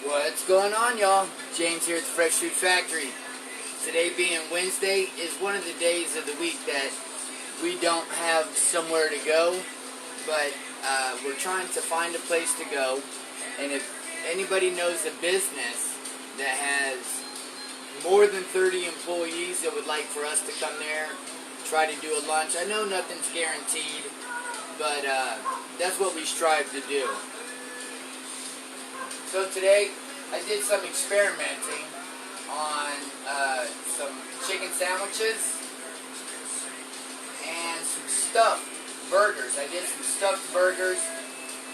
What's going on, y'all? James here at the Fresh Food Factory. Today being Wednesday is one of the days of the week that we don't have somewhere to go, but we're trying to find a place to go. And if anybody knows a business that has more than 30 employees that would like for us to come there, try to do a lunch. I know nothing's guaranteed, but that's what we strive to do. So today, I did some experimenting on some chicken sandwiches and some stuffed burgers. I did some stuffed burgers,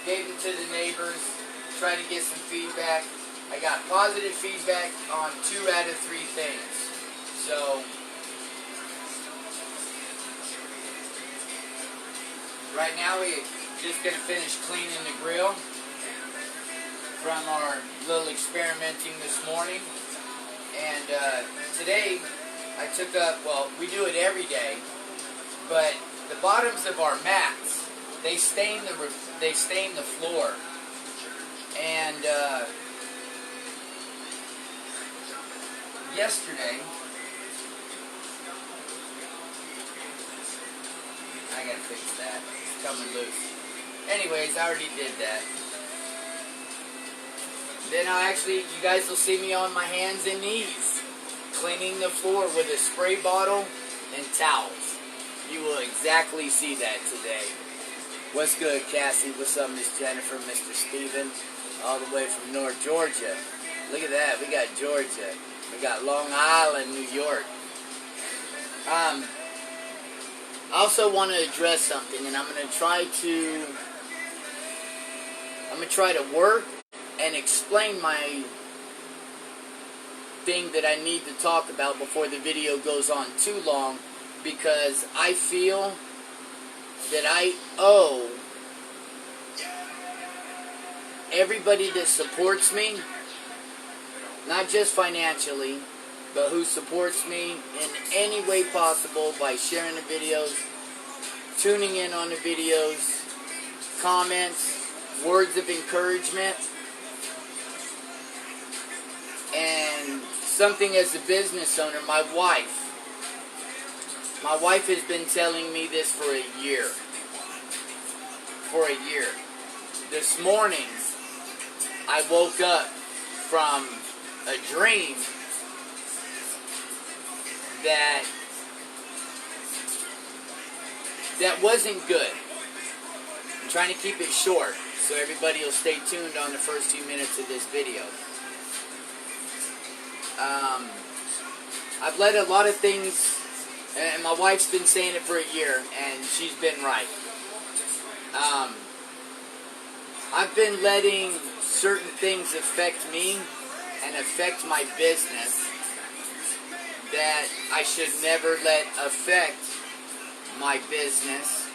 gave them to the neighbors, tried to get some feedback. I got positive feedback on 2 out of 3 things. So, right now we're just going to finish cleaning the grill from our little experimenting this morning. And today I took up, well, we do it every day, but the bottoms of our mats, they stain the floor. And yesterday, I gotta fix that. It's coming loose. Anyways, I already did that. Then you guys will see me on my hands and knees cleaning the floor with a spray bottle and towels. You will exactly see that today. What's good, Cassie? What's up, Miss Jennifer, Mr. Steven? All the way from North Georgia. Look at that. We got Georgia. We got Long Island, New York. I also want to address something, and I'm going to try to work and explain my thing that I need to talk about before the video goes on too long, because I feel that I owe everybody that supports me, not just financially, but who supports me in any way possible by sharing the videos, tuning in on the videos, comments, words of encouragement, and something as a business owner. My wife has been telling me this for a year. This morning, I woke up from a dream that wasn't good. I'm trying to keep it short, so everybody will stay tuned on the first 2 minutes of this video. I've let a lot of things, and my wife's been saying it for a year, and she's been right. I've been letting certain things affect me and affect my business that I should never let affect my business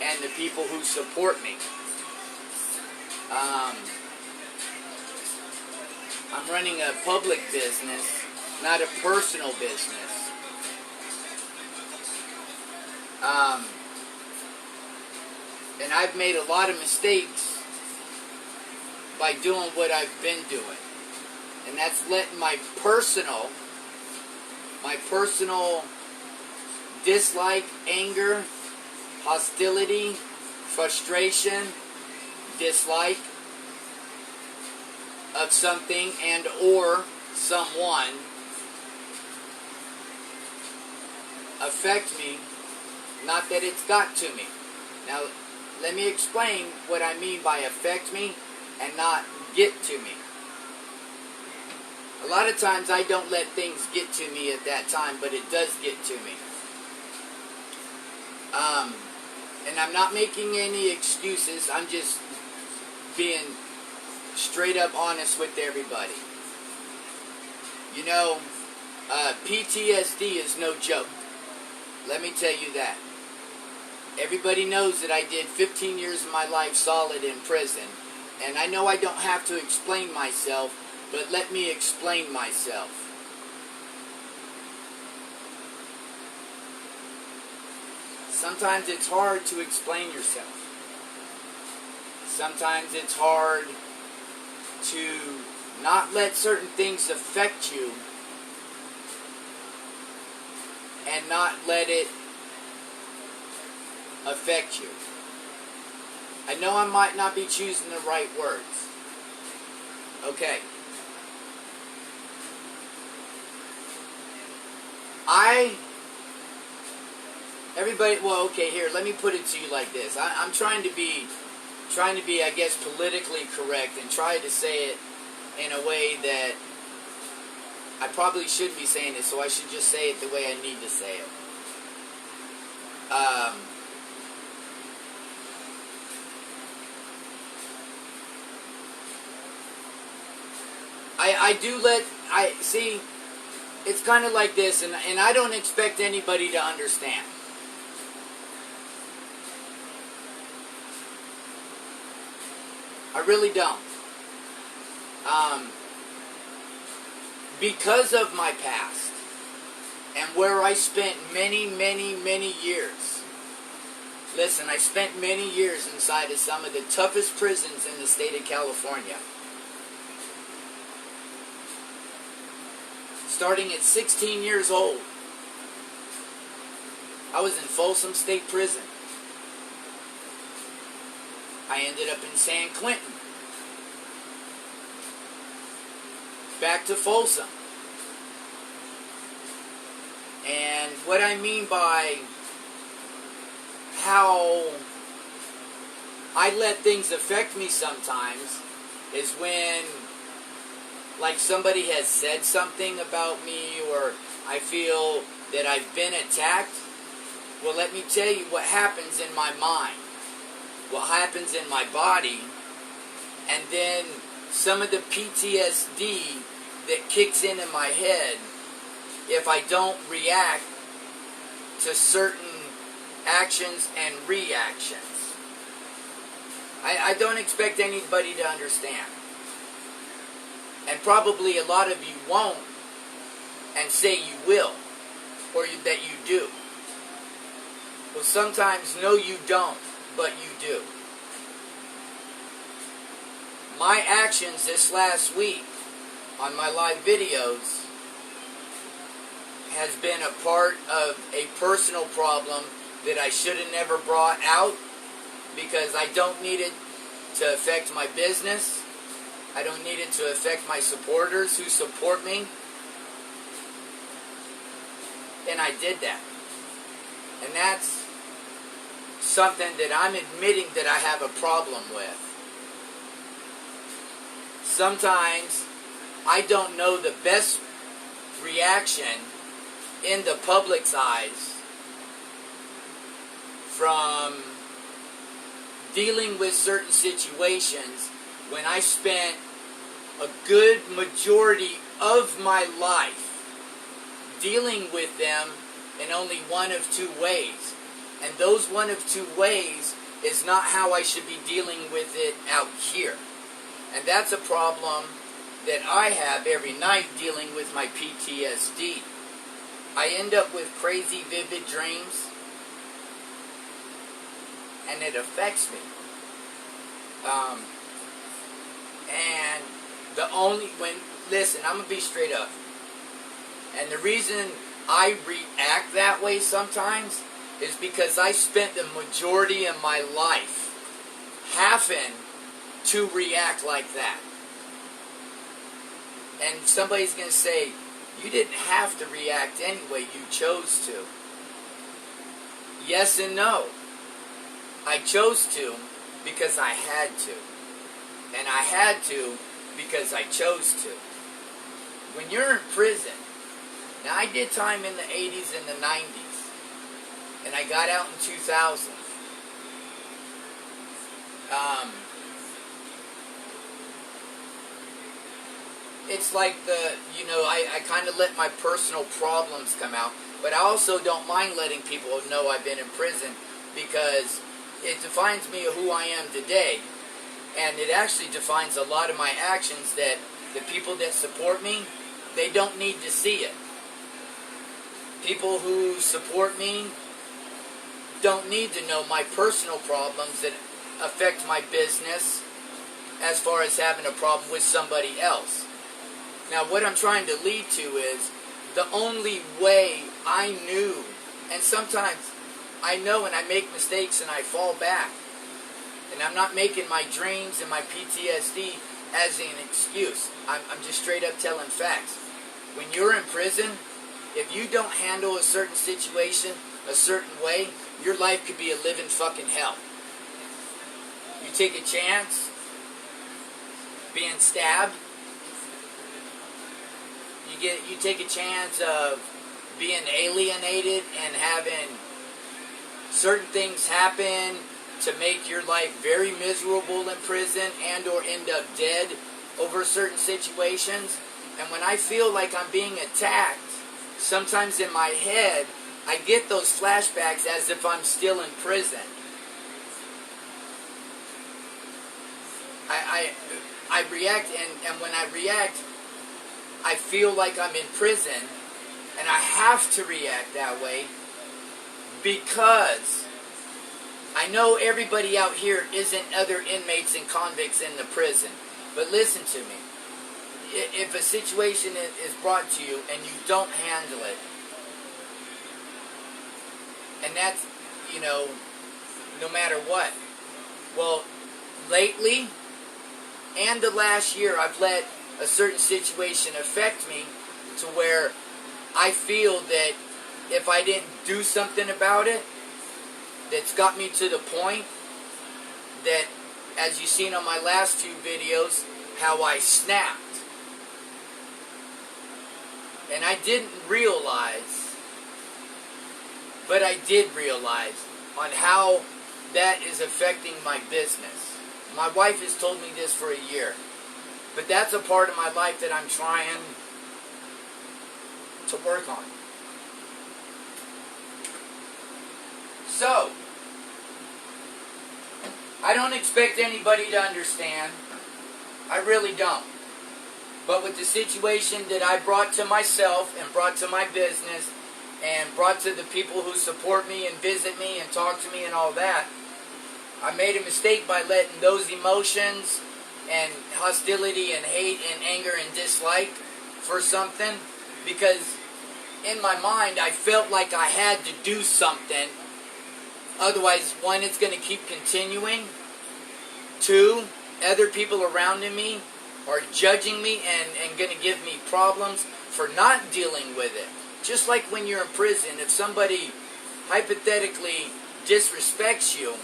and the people who support me. I'm running a public business, not a personal business. And I've made a lot of mistakes by doing what I've been doing. And that's letting my personal dislike, anger, hostility, frustration, dislike of something and or someone affect me, not that it's got to me. Now, let me explain what I mean by affect me and not get to me. A lot of times I don't let things get to me at that time, but it does get to me. And I'm not making any excuses. I'm just being straight up honest with everybody. You know, PTSD is no joke. Let me tell you that. Everybody knows that I did 15 years of my life solid in prison. And I know I don't have to explain myself, but let me explain myself. Sometimes it's hard to explain yourself. Sometimes it's hard to Not let certain things affect you, and not let it affect you. I know I might not be choosing the right words. Okay. Everybody, well, okay, here, let me put it to you like this. I'm trying to be, I guess, politically correct and try to say it in a way that I probably shouldn't be saying it, so I should just say it the way I need to say it. See, it's kind of like this, and I don't expect anybody to understand. I really don't. Because of my past, and where I spent many, many, many years. Listen, I spent many years inside of some of the toughest prisons in the state of California. Starting at 16 years old, I was in Folsom State Prison. I ended up in San Quentin. Back to Folsom. And what I mean by how I let things affect me sometimes is when, like, somebody has said something about me, or I feel that I've been attacked. Well, let me tell you what happens in my mind, what happens in my body, and then some of the PTSD that kicks in my head if I don't react to certain actions and reactions. I don't expect anybody to understand. And probably a lot of you won't, and say you will, or that you do. Well, sometimes, no, you don't, but you do. My actions this last week on my live videos has been a part of a personal problem that I should have never brought out, because I don't need it to affect my business. I don't need it to affect my supporters who support me. And I did that. And that's something that I'm admitting that I have a problem with. Sometimes I don't know the best reaction in the public's eyes from dealing with certain situations when I spent a good majority of my life dealing with them in only one of two ways. And those one of two ways is not how I should be dealing with it out here. And that's a problem that I have every night dealing with my PTSD. I end up with crazy vivid dreams, and it affects me. And listen, I'm going to be straight up. And the reason I react that way sometimes is because I spent the majority of my life having to react like that. And somebody's going to say, you didn't have to react anyway, you chose to. Yes and no. I chose to because I had to. And I had to because I chose to. When you're in prison, now I did time in the 80s and the 90s, and I got out in 2000. It's like I kind of let my personal problems come out, but I also don't mind letting people know I've been in prison, because it defines me of who I am today, and it actually defines a lot of my actions that the people that support me, they don't need to see it. People who support me don't need to know my personal problems that affect my business as far as having a problem with somebody else. Now, what I'm trying to lead to is the only way I knew, and sometimes I know and I make mistakes and I fall back, and I'm not making my dreams and my PTSD as an excuse. I'm just straight up telling facts. When you're in prison, if you don't handle a certain situation a certain way, your life could be a living fucking hell. You take a chance being stabbed. You take a chance of being alienated and having certain things happen to make your life very miserable in prison and or end up dead over certain situations. And when I feel like I'm being attacked, sometimes in my head, I get those flashbacks as if I'm still in prison. I react, and when I react, I feel like I'm in prison, and I have to react that way because I know everybody out here isn't other inmates and convicts in the prison. But listen to me. If a situation is brought to you and you don't handle it, and that's, no matter what. Well, lately and the last year, I've let a certain situation affect me to where I feel that if I didn't do something about it, that's got me to the point that, as you've seen on my last two videos, how I snapped. And I didn't realize, but I did realize on how that is affecting my business. My wife has told me this for a year, but that's a part of my life that I'm trying to work on. So, I don't expect anybody to understand. I really don't. But with the situation that I brought to myself and brought to my business and brought to the people who support me and visit me and talk to me and all that, I made a mistake by letting those emotions and hostility and hate and anger and dislike for something, because in my mind I felt like I had to do something. Otherwise, one, it's going to keep continuing. Two, other people around me are judging me and going to give me problems for not dealing with it. Just like when you're in prison, if somebody hypothetically disrespects you,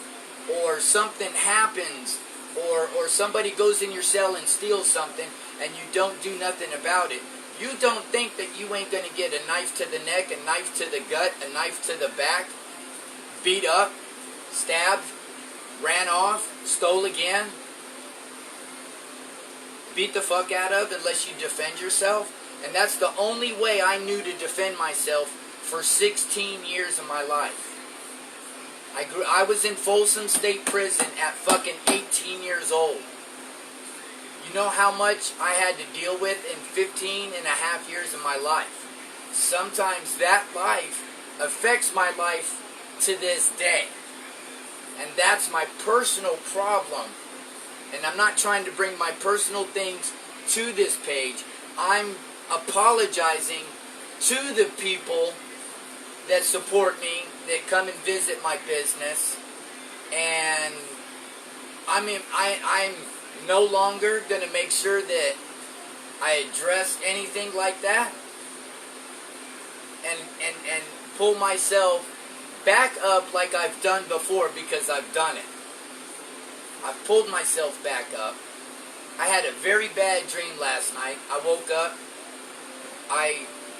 or something happens, or somebody goes in your cell and steals something, and you don't do nothing about it, you don't think that you ain't going to get a knife to the neck, a knife to the gut, a knife to the back, beat up, stabbed, ran off, stole again, beat the fuck out of unless you defend yourself. And that's the only way I knew to defend myself for 16 years of my life. I was in Folsom State Prison at fucking 18 years old. You know how much I had to deal with in 15 and a half years of my life. Sometimes that life affects my life to this day. And that's my personal problem. And I'm not trying to bring my personal things to this page. I'm apologizing to the people that support me, that come and visit my business. And I'm no longer going to make sure that I address anything like that. And pull myself back up like I've done before, because I've done it. I've pulled myself back up. I had a very bad dream last night. I woke up.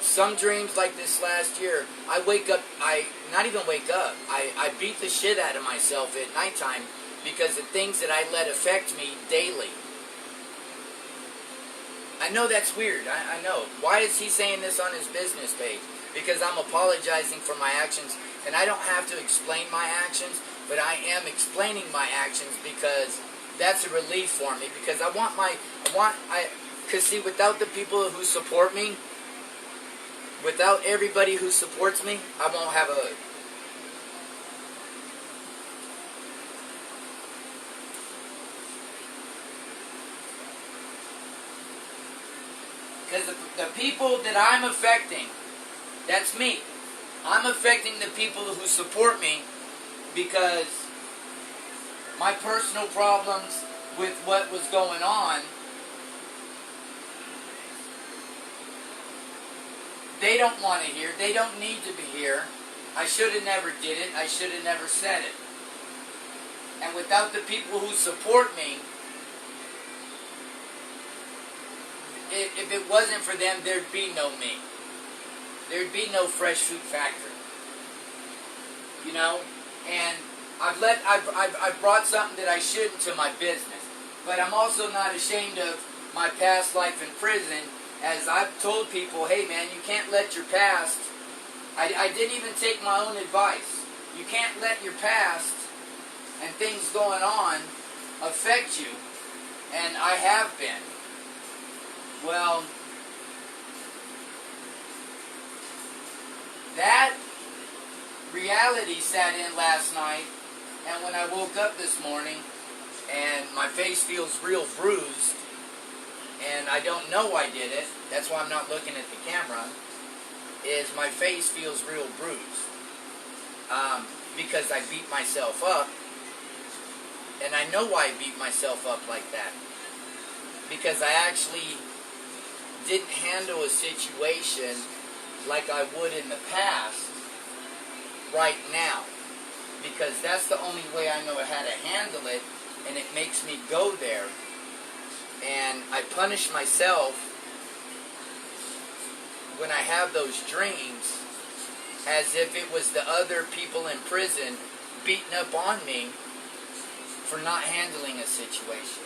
Some dreams like this last year, I wake up, I beat the shit out of myself at nighttime because of things that I let affect me daily. I know that's weird. I know. Why is he saying this on his business page? Because I'm apologizing for my actions, and I don't have to explain my actions, but I am explaining my actions because that's a relief for me. Because because see, without the people who support me, without everybody who supports me, I won't have a hood. Because the people that I'm affecting, that's me. I'm affecting the people who support me because my personal problems with what was going on, they don't want to hear. They don't need to be here. I should have never did it. I should have never said it. And without the people who support me, if it wasn't for them, there'd be no me. There'd be no Fresh Fruit Factory. You know? And I've brought something that I shouldn't to my business. But I'm also not ashamed of my past life in prison, as I've told people, hey man, you can't let your past, I didn't even take my own advice. You can't let your past and things going on affect you. And I have been. Well, that reality sat in last night, and when I woke up this morning, and my face feels real bruised, and I don't know I did it, that's why I'm not looking at the camera, is my face feels real bruised. Because I beat myself up, and I know why I beat myself up like that. Because I actually didn't handle a situation like I would in the past right now. Because that's the only way I know how to handle it, and it makes me go there. And I punish myself when I have those dreams as if it was the other people in prison beating up on me for not handling a situation.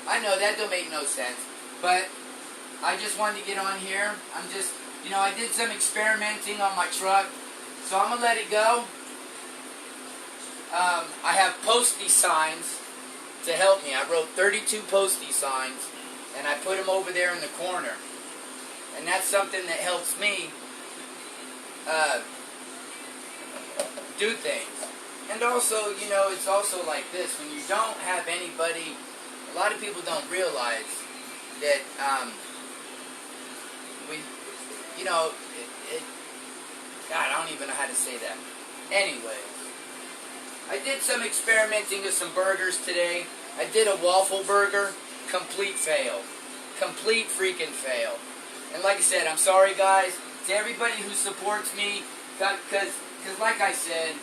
I know that don't make no sense, but I just wanted to get on here. I'm just, I did some experimenting on my truck, so I'm going to let it go. I have postie signs to help me. I wrote 32 postie signs, and I put them over there in the corner. And that's something that helps me do things. And also, it's also like this. When you don't have anybody, a lot of people don't realize that, God, I don't even know how to say that. Anyway, I did some experimenting with some burgers today. I did a waffle burger. Complete fail. Complete freaking fail. And like I said, I'm sorry guys. To everybody who supports me, because like I said,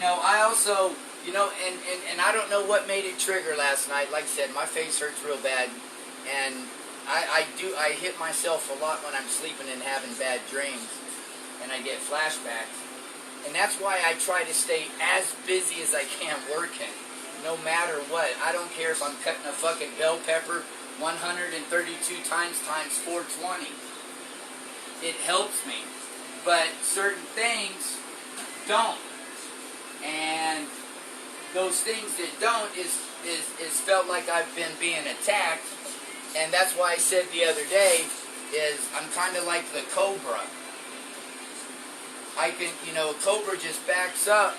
I also, and I don't know what made it trigger last night. Like I said, my face hurts real bad. And I hit myself a lot when I'm sleeping and having bad dreams. And I get flashbacks. And that's why I try to stay as busy as I can working. No matter what. I don't care if I'm cutting a fucking bell pepper 132 times 420. It helps me. But certain things don't. And those things that don't is felt like I've been being attacked. And that's why I said the other day is I'm kind of like the cobra. I can, a cobra just backs up,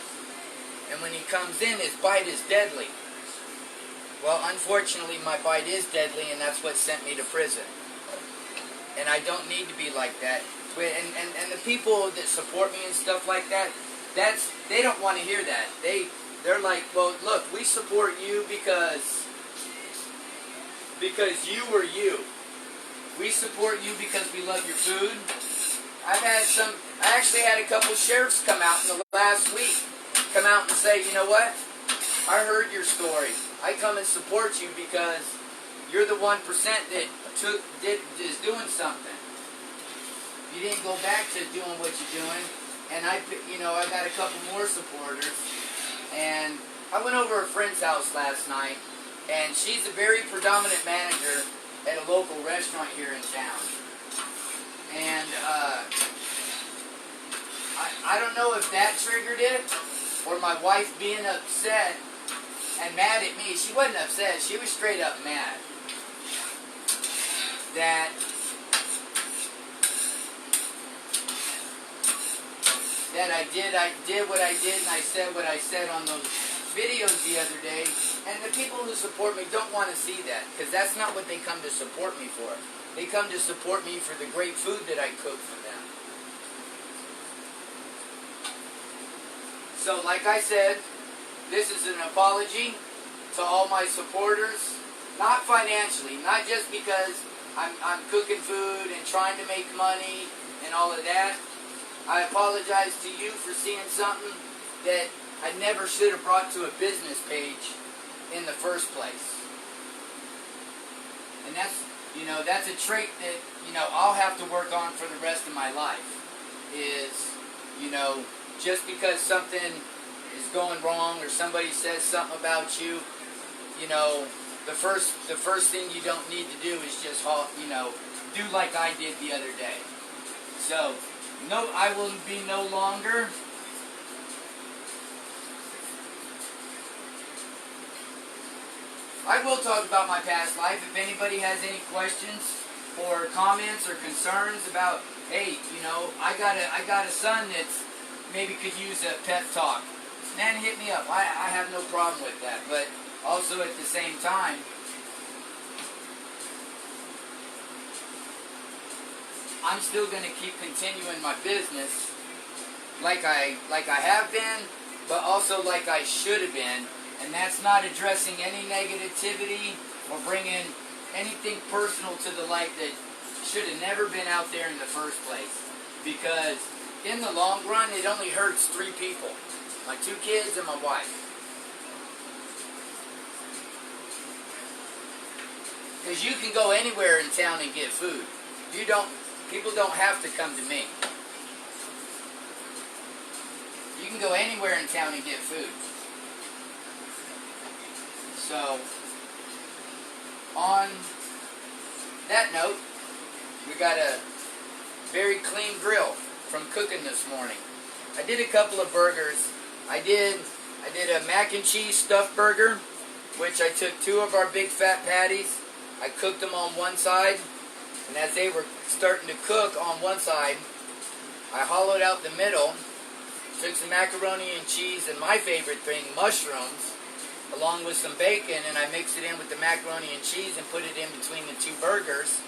and when he comes in, his bite is deadly. Well, unfortunately, my bite is deadly, and that's what sent me to prison. And I don't need to be like that. And the people that support me and stuff like that, they don't want to hear that. They're like, well, look, we support you because you are you. We support you because we love your food. I actually had a couple sheriffs come out in the last week, come out and say, you know what? I heard your story. I come and support you because you're the 1% that is doing something. You didn't go back to doing what you're doing. And I got a couple more supporters. And I went over to a friend's house last night, and she's a very predominant manager at a local restaurant here in town. And I don't know if that triggered it, or my wife being upset and mad at me. She wasn't upset. She was straight up mad. That I did what I did, and I said what I said on those videos the other day. And the people who support me don't want to see that, because that's not what they come to support me for. They come to support me for the great food that I cook for them. So like I said, this is an apology to all my supporters. Not financially, not just because I'm cooking food and trying to make money and all of that. I apologize to you for seeing something that I never should have brought to a business page in the first place. And that's a trait that, I'll have to work on for the rest of my life. Is, just because something is going wrong or somebody says something about you, the first thing you don't need to do is just, do like I did the other day. So, no, I will be no longer. I will talk about my past life. If anybody has any questions or comments or concerns about, hey, I got a son that's maybe could use a pep talk, man, hit me up. I have no problem with that. But also at the same time, I'm still going to keep continuing my business like I have been, but also like I should have been. And that's not addressing any negativity or bringing anything personal to the light that should have never been out there in the first place. Because in the long run, it only hurts 3 people. My 2 kids and my wife. Because you can go anywhere in town and get food. People don't have to come to me. You can go anywhere in town and get food. So, on that note, we got a very clean grill from cooking this morning. I did a couple of burgers. I did a mac and cheese stuffed burger, which I took 2 of our big fat patties. I cooked them on one side, and as they were starting to cook on one side, I hollowed out the middle, took some macaroni and cheese, and my favorite thing, mushrooms, along with some bacon, and I mixed it in with the macaroni and cheese and put it in between the 2 burgers.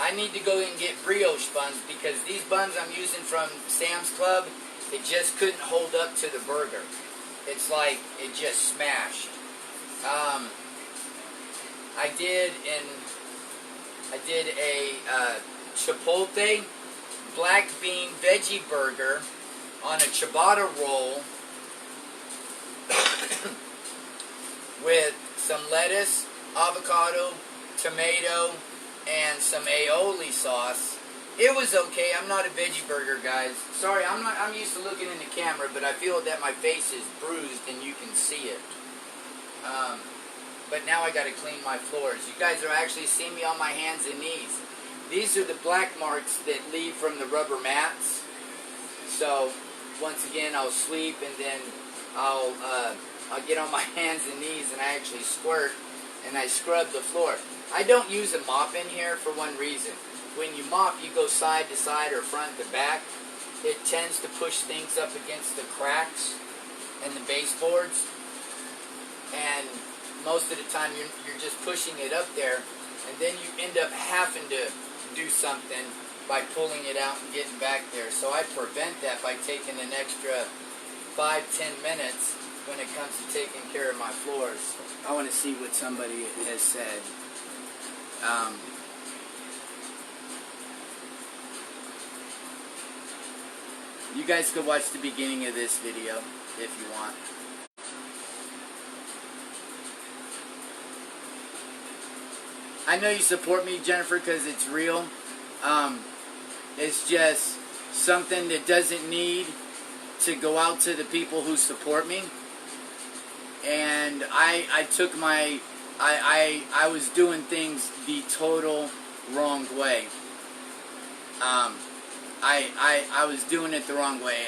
I need to go and get brioche buns because these buns I'm using from Sam's Club, it just couldn't hold up to the burger. It's like it just smashed. I did a chipotle black bean veggie burger on a ciabatta roll with some lettuce, avocado, tomato, and some aioli sauce. It was okay. I'm not a veggie burger, guys. Sorry, I'm used to looking in the camera, but I feel that my face is bruised and you can see it. But now I got to clean my floors. You guys are actually seeing me on my hands and knees. These are the black marks that leave from the rubber mats. So once again, I'll sleep and then I'll get on my hands and knees and I actually squirt and I scrub the floor. I don't use a mop in here for one reason. When you mop, you go side to side or front to back. It tends to push things up against the cracks and the baseboards. And most of the time you're just pushing it up there, and then you end up having to do something by pulling it out and getting back there. So I prevent that by taking an extra 5-10 minutes when it comes to taking care of my floors. I want to see what somebody has said. You guys could watch the beginning of this video if you want. I know you support me, Jennifer, because it's real. It's just something that doesn't need to go out to the people who support me. And I took my... I was doing things the total wrong way. I was doing it the wrong way.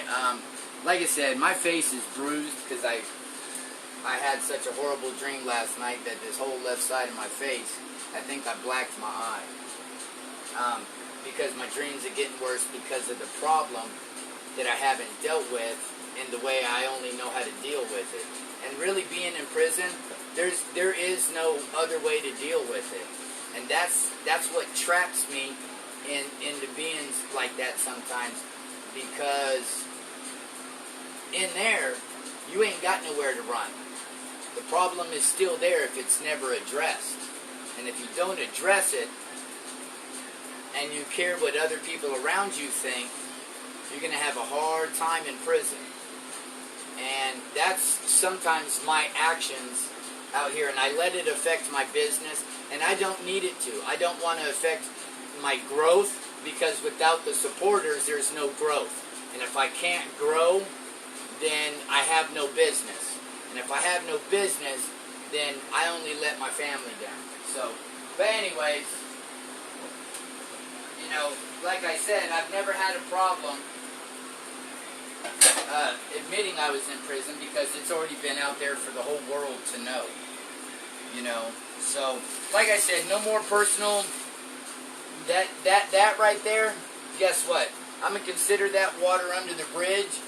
Like I said, my face is bruised because I had such a horrible dream last night that this whole left side of my face, I think I blacked my eye. Because my dreams are getting worse because of the problem that I haven't dealt with in the way I only know how to deal with it. And really being in prison, there is no other way to deal with it, and that's what traps me into being like that sometimes, because in there you ain't got nowhere to run. The problem is still there if it's never addressed, and if you don't address it and you care what other people around you think, you're going to have a hard time in prison. And that's sometimes my actions out here, and I let it affect my business, and I don't need it to. I don't want to affect my growth, because without the supporters, there's no growth. And if I can't grow, then I have no business. And if I have no business, then I only let my family down. So, but anyways, you know, like I said, I've never had a problem admitting I was in prison, because it's already been out there for the whole world to know. You know, so like I said, no more personal. That right there, guess what? I'm gonna consider that water under the bridge,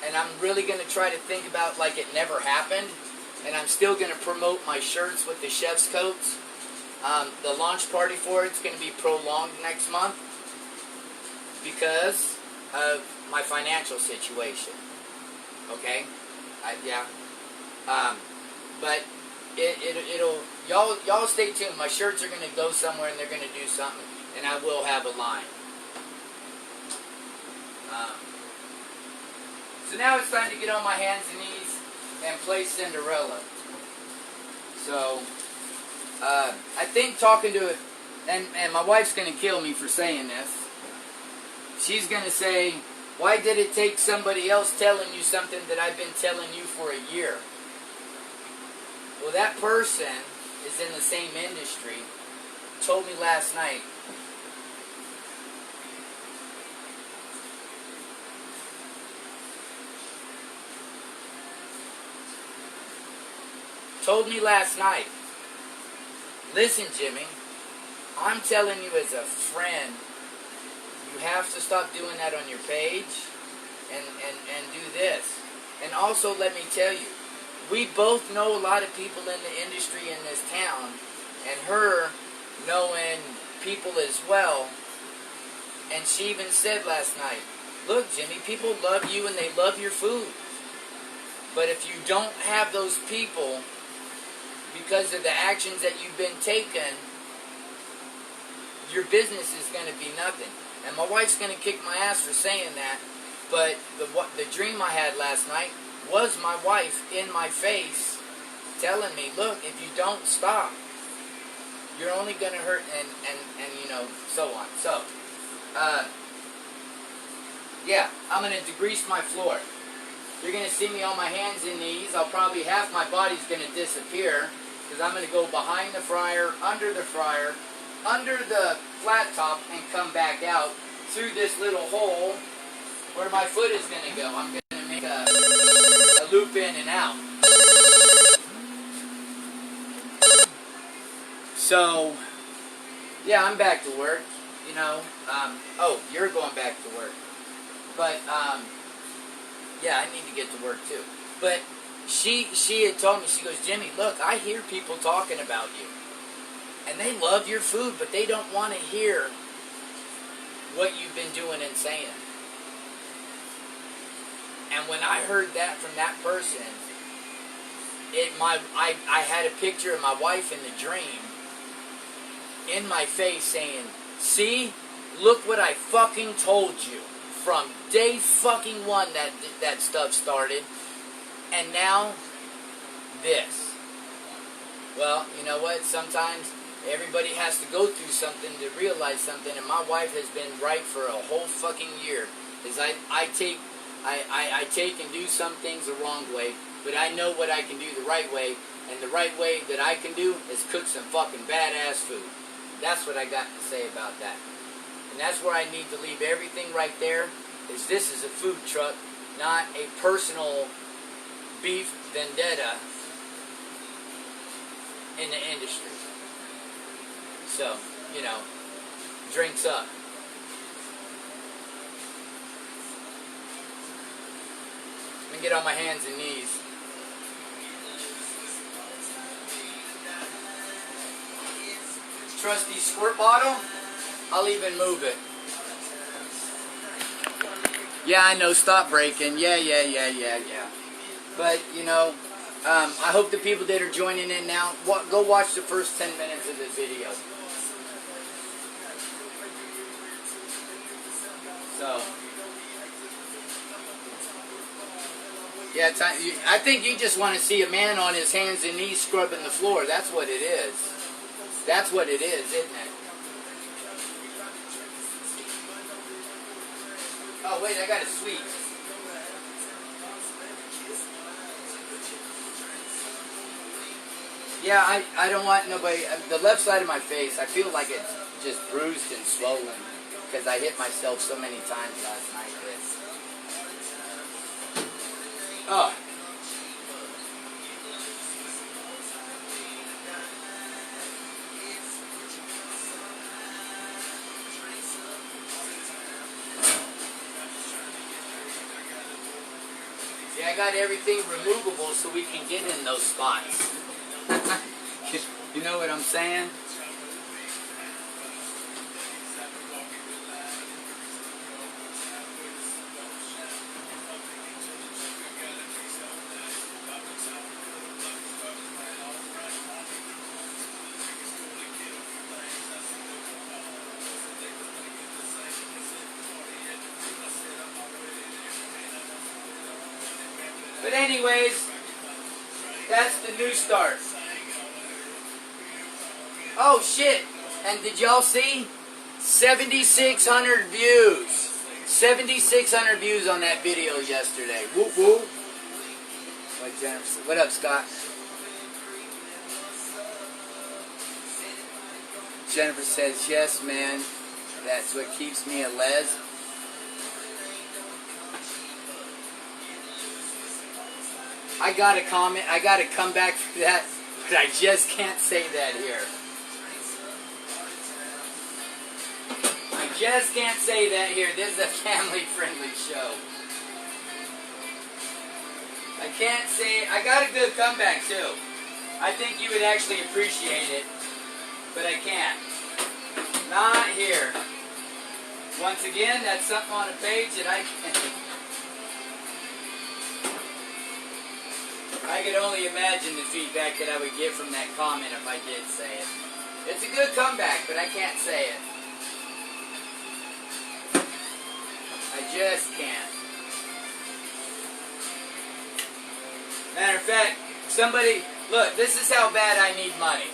and I'm really gonna try to think about like it never happened. And I'm still gonna promote my shirts with the chef's coats. The launch party for it's gonna be prolonged next month because of my financial situation. Okay, but it'll y'all stay tuned. My shirts are gonna go somewhere, and they're gonna do something, and I will have a line. So now it's time to get on my hands and knees and play Cinderella. So I think talking to it, and my wife's gonna kill me for saying this. She's gonna say, why did it take somebody else telling you something that I've been telling you for a year? Well, that person is in the same industry, told me last night. Told me last night, listen, Jimmy, I'm telling you as a friend, you have to stop doing that on your page and do this. And also, let me tell you, we both know a lot of people in the industry in this town, and her knowing people as well. And she even said last night, look, Jimmy, people love you and they love your food. But if you don't have those people, because of the actions that you've been taking, your business is going to be nothing. And my wife's going to kick my ass for saying that, but the dream I had last night was my wife in my face telling me, look, if you don't stop, you're only going to hurt, and you know, so on. So, yeah, I'm going to degrease my floor. You're going to see me on my hands and knees. I'll probably, half my body's going to disappear, because I'm going to go behind the fryer, under the flat top, and come back out through this little hole where my foot is going to go. I'm going to make a loop in and out. So, yeah, I'm back to work, you know. Oh, you're going back to work. But, yeah, I need to get to work too. But she had told me, she goes, Jimmy, look, I hear people talking about you. And they love your food, but they don't want to hear what you've been doing and saying. And when I heard that from that person, I had a picture of my wife in the dream in my face saying, see, look what I fucking told you. From day fucking one that stuff started, and now this. Well, you know what? Sometimes everybody has to go through something to realize something, and my wife has been right for a whole fucking year. Is I take and do some things the wrong way, but I know what I can do the right way, and the right way that I can do is cook some fucking badass food. That's what I got to say about that. And that's where I need to leave everything right there, is this is a food truck, not a personal beef vendetta in the industry. So, you know, drinks up. Let me get on my hands and knees. trusty squirt bottle, I'll even move it. Yeah, I know, stop breaking. Yeah. But, you know, I hope the people that are joining in now, go watch the first 10 minutes of this video. So, yeah, I think you just want to see a man on his hands and knees scrubbing the floor. That's what it is. That's what it is, isn't it? Oh, wait, I got a sweet. Yeah, I don't want nobody... The left side of my face, I feel like it's just bruised and swollen because I hit myself so many times last night. Oh. Yeah, I got everything removable so we can get in those spots. You know what I'm saying? But anyways, that's the new start. Oh shit! And did y'all see? 7,600 views. 7,600 views on that video yesterday. Whoop whoop. What up, Scott? Jennifer says, yes, man. That's what keeps me a les. I gotta comment. I gotta come back for that, but I just can't say that here. I just can't say that here. This is a family-friendly show. I can't say. I got a good comeback too. I think you would actually appreciate it, but I can't. Not here. Once again, that's something on a page that I can't. I could only imagine the feedback that I would get from that comment if I did say it. It's a good comeback, but I can't say it. I just can't. Matter of fact, somebody, look, this is how bad I need money.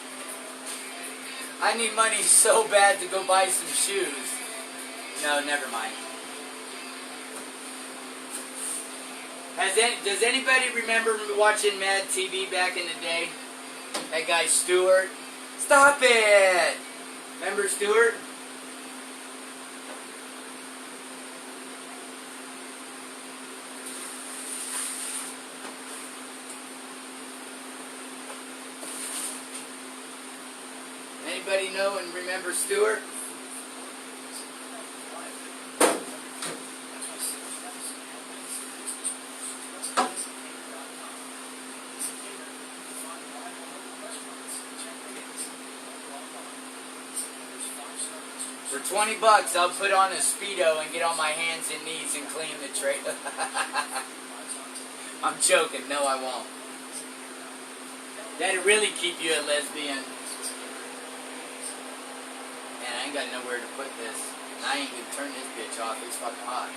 I need money so bad to go buy some shoes. No, never mind. Does anybody remember watching Mad TV back in the day? That guy Stewart? Stop it! Remember Stewart? Anybody know and remember Stewart? For 20 bucks, I'll put on a Speedo and get on my hands and knees and clean the trailer. I'm joking. No, I won't. That'd really keep you a lesbian. Man, I ain't got nowhere to put this. I ain't gonna turn this bitch off. It's fucking hot.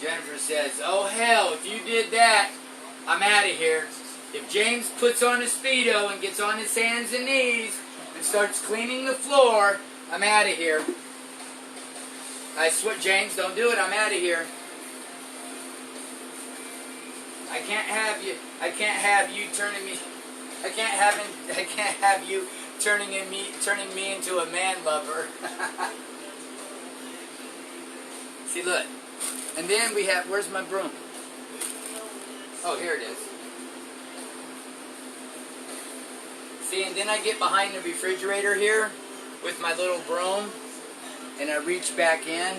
Jennifer says, oh hell, if you did that, I'm out of here. If James puts on a Speedo and gets on his hands and knees and starts cleaning the floor, I'm out of here. I swear, James, don't do it. I'm out of here. I can't have you turning me. I can't have you turning me into a man lover. See, look. And then we have, where's my broom? Oh, here it is. See, and then I get behind the refrigerator here with my little broom, and I reach back in,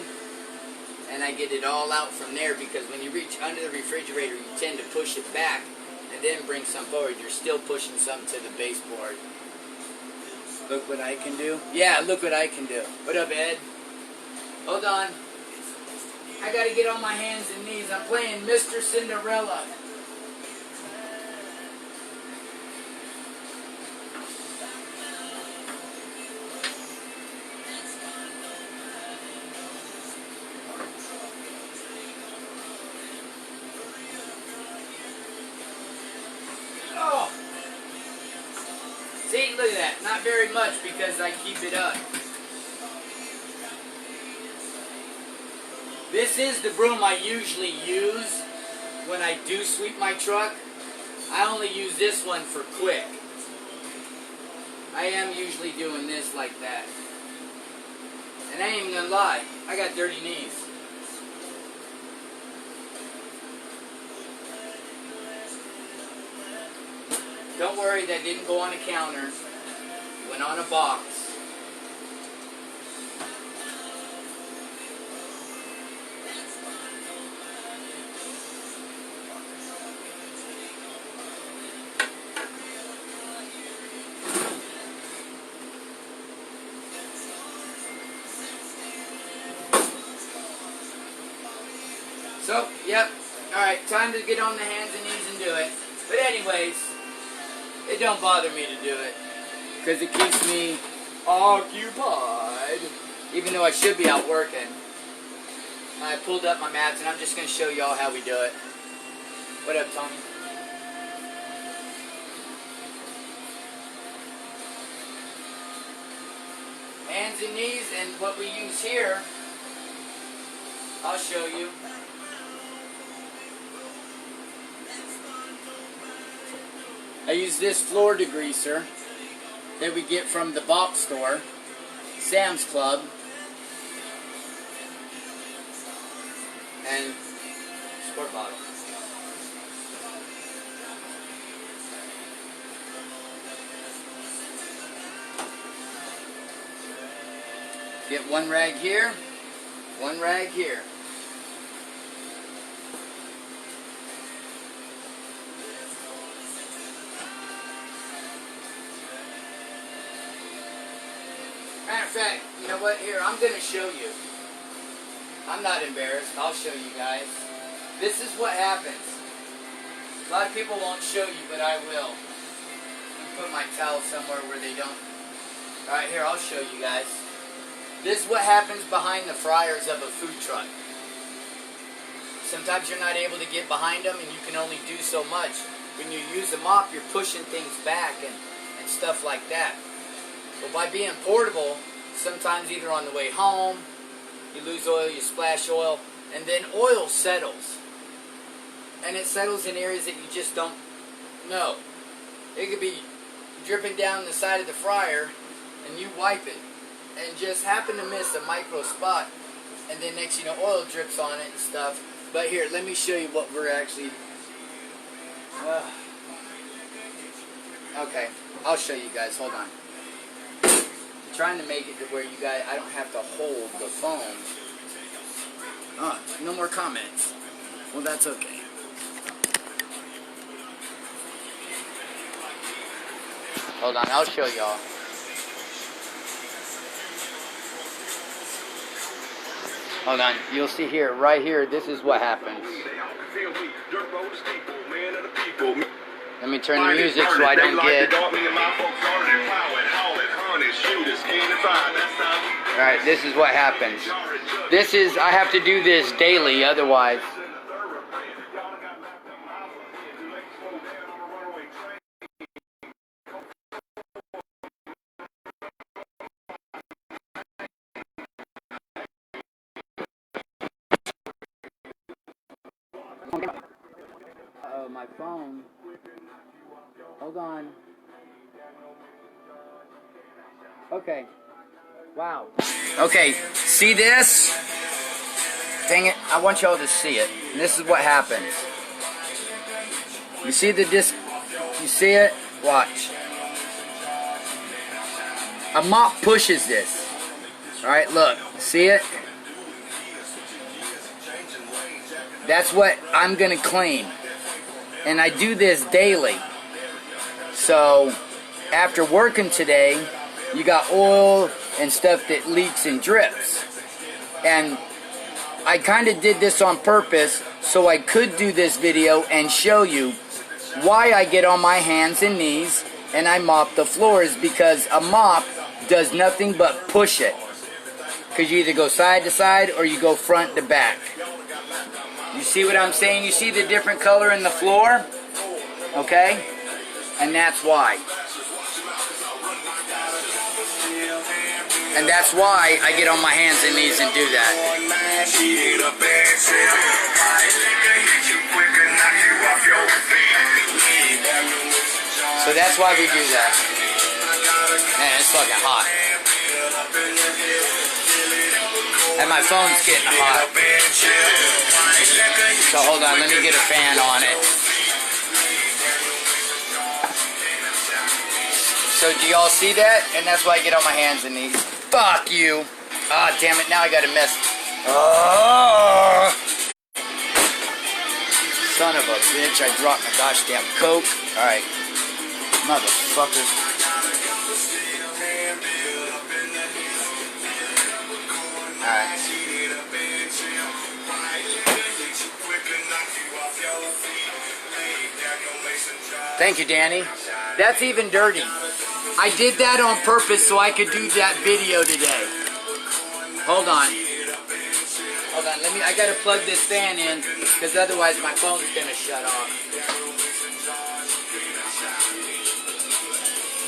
and I get it all out from there, because when you reach under the refrigerator, you tend to push it back and then bring some forward. You're still pushing some to the baseboard. Look what I can do. Yeah, look what I can do. What up, Ed? Hold on. I gotta get on my hands and knees. I'm playing Mr. Cinderella. Oh! See, look at that. Not very much because I keep it up. This is the broom I usually use when I do sweep my truck. I only use this one for quick. I am usually doing this like that. And I ain't even gonna lie, I got dirty knees. Don't worry, that didn't go on a counter. It went on a box. So, yep. Alright, time to get on the hands and knees and do it. But anyways, it don't bother me to do it, because it keeps me occupied, even though I should be out working. I pulled up my mats, and I'm just going to show y'all how we do it. What up, Tony? Hands and knees, and what we use here, I'll show you. I use this floor degreaser that we get from the box store, Sam's Club, and squirt bottle. Get one rag here, one rag here. Matter of fact, you know what? Here, I'm going to show you. I'm not embarrassed. I'll show you guys. This is what happens. A lot of people won't show you, but I will. Put my towel somewhere where they don't. Alright, here, I'll show you guys. This is what happens behind the fryers of a food truck. Sometimes you're not able to get behind them, and you can only do so much. When you use a mop, you're pushing things back and stuff like that. But by being portable, sometimes either on the way home, you lose oil, you splash oil, and then oil settles. And it settles in areas that you just don't know. It could be dripping down the side of the fryer, and you wipe it, and just happen to miss a micro spot, and then next you know, oil drips on it and stuff. But here, let me show you what we're actually... okay, I'll show you guys, hold on. Trying to make it to where you guys, I don't have to hold the phone. No more comments. Well, that's okay. Hold on, I'll show y'all. Hold on, you'll see here, right here, this is what happens. Let me turn the music so I don't get... Alright, this is what happens. This is, I have to do this daily, otherwise. Oh, my phone. Hold on. Okay. Wow. Okay, see this? Dang it, I want y'all to see it. And this is what happens. You see the disc? You see it? Watch. A mop pushes this. Alright, look. See it? That's what I'm going to clean. And I do this daily. So, after working today, you got oil and stuff that leaks and drips. And I kind of did this on purpose so I could do this video and show you why I get on my hands and knees and I mop the floors, because a mop does nothing but push it. Because you either go side to side or you go front to back. You see what I'm saying? You see the different color in the floor? Okay? And that's why. And that's why I get on my hands and knees and do that. So that's why we do that. Man, it's fucking hot. And my phone's getting hot. So hold on, let me get a fan on it. So do y'all see that? And that's why I get on my hands and knees. Fuck you. Ah, damn it, now I gotta mess. Oh. Son of a bitch, I dropped my gosh damn Coke. Alright. Motherfucker. Alright. Thank you, Danny. That's even dirty. I did that on purpose so I could do that video today. Hold on. Hold on, I gotta plug this fan in, because otherwise my phone's gonna shut off.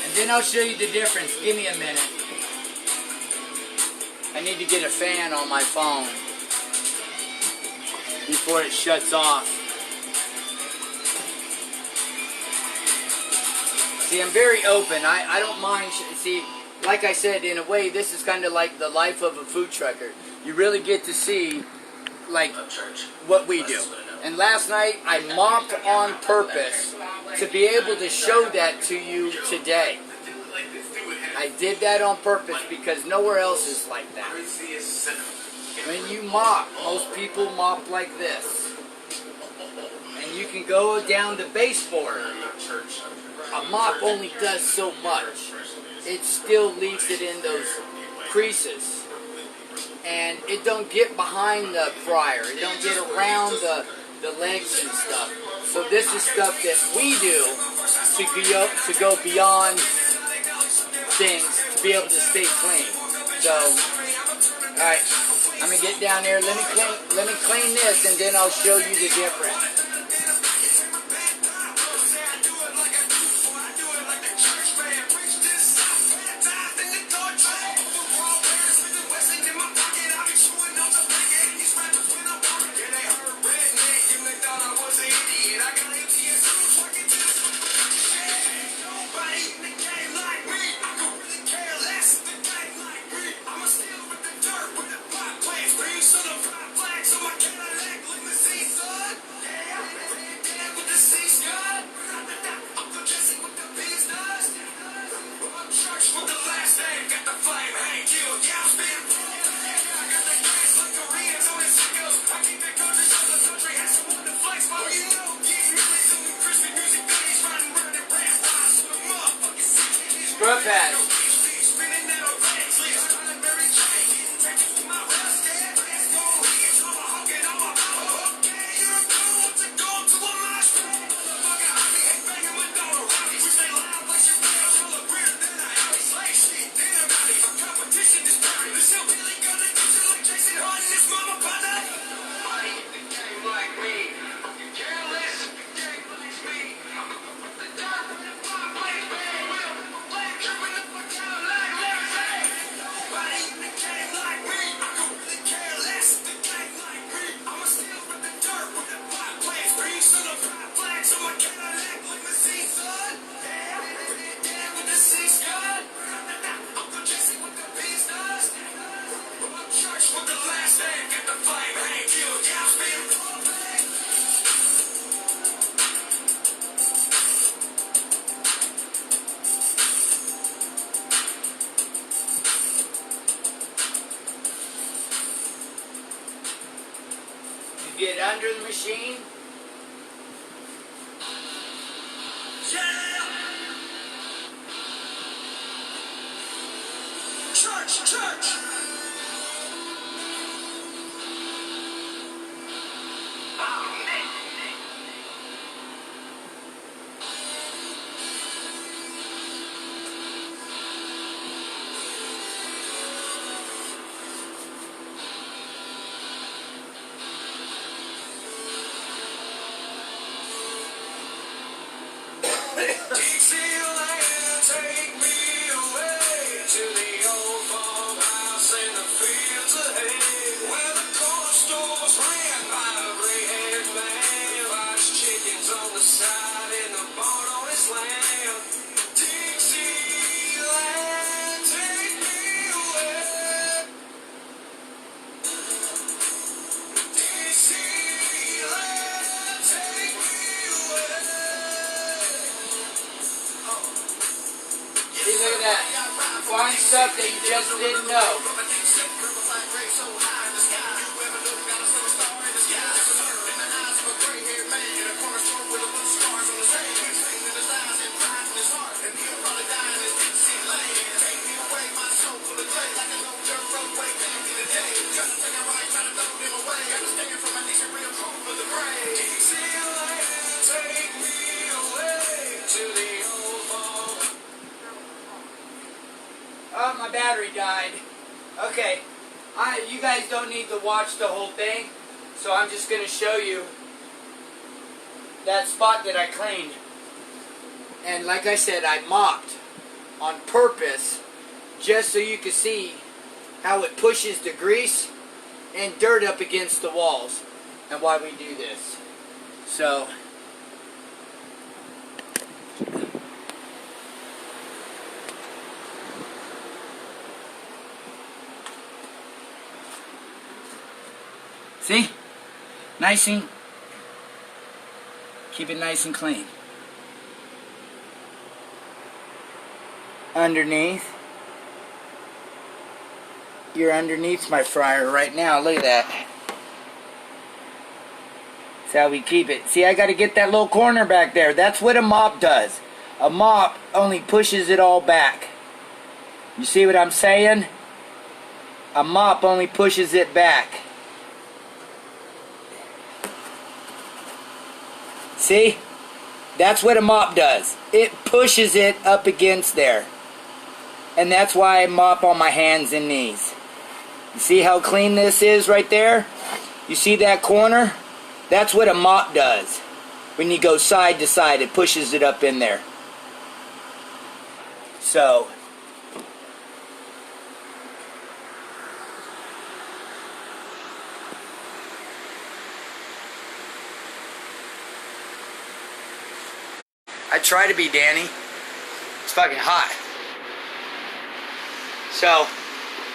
And then I'll show you the difference. Give me a minute. I need to get a fan on my phone before it shuts off. See, I'm very open. I don't mind. See, like I said, in a way, this is kind of like the life of a food trucker. You really get to see, like, what we do. And last night, I mopped on purpose to be able to show that to you today. I did that on purpose because nowhere else is like that. When you mop, most people mop like this. And you can go down the baseboard. A mop only does so much. It still leaves it in those creases. And it don't get behind the fryer. It don't get around the legs and stuff. So this is stuff that we do to go beyond things to be able to stay clean. So, alright, I'm gonna get down there. Let me clean this, and then I'll show you the difference. Scrub pad. under the machine. Yeah! Church! Dixieland, take me away to the old farmhouse in the fields of hay, where the corner stores ran by a gray-haired man, buys chickens on the side and the barn on his land. Dixieland, take me away. Dixieland, take me away. See, look at that. Find stuff that you just didn't know. Oh, my battery died. Okay, you guys don't need to watch the whole thing, so I'm just going to show you that spot that I cleaned. And like I said, I mopped on purpose just so you can see how it pushes the grease and dirt up against the walls and why we do this. So, see? Nice and, keep it nice and clean. Underneath. You're underneath my fryer right now. Look at that. That's how we keep it. See, I got to get that little corner back there. That's what a mop does. A mop only pushes it all back. You see what I'm saying? A mop only pushes it back. See? That's what a mop does. It pushes it up against there. And that's why I mop on my hands and knees. You see how clean this is right there? You see that corner? That's what a mop does. When you go side to side, it pushes it up in there. So, I try to be Danny. It's fucking hot. So,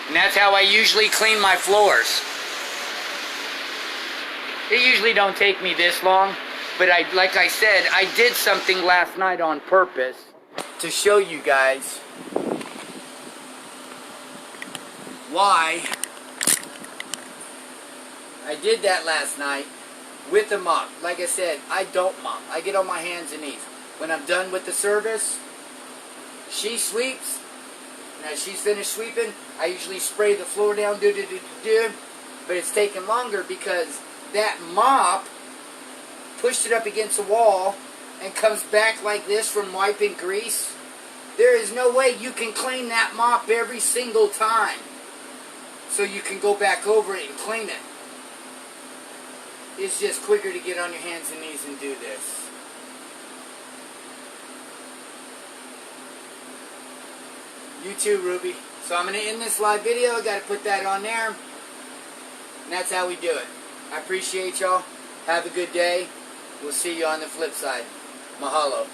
and that's how I usually clean my floors. It usually don't take me this long, but like I said, I did something last night on purpose to show you guys why I did that last night with the mop. Like I said, I don't mop. I get on my hands and knees. When I'm done with the service, she sweeps. And as she's finished sweeping, I usually spray the floor down, but it's taking longer because that mop pushed it up against the wall and comes back like this from wiping grease. There is no way you can clean that mop every single time so you can go back over it and clean it. It's just quicker to get on your hands and knees and do this. You too, Ruby. So I'm going to end this live video. I got to put that on there. And that's how we do it. I appreciate y'all. Have a good day. We'll see you on the flip side. Mahalo.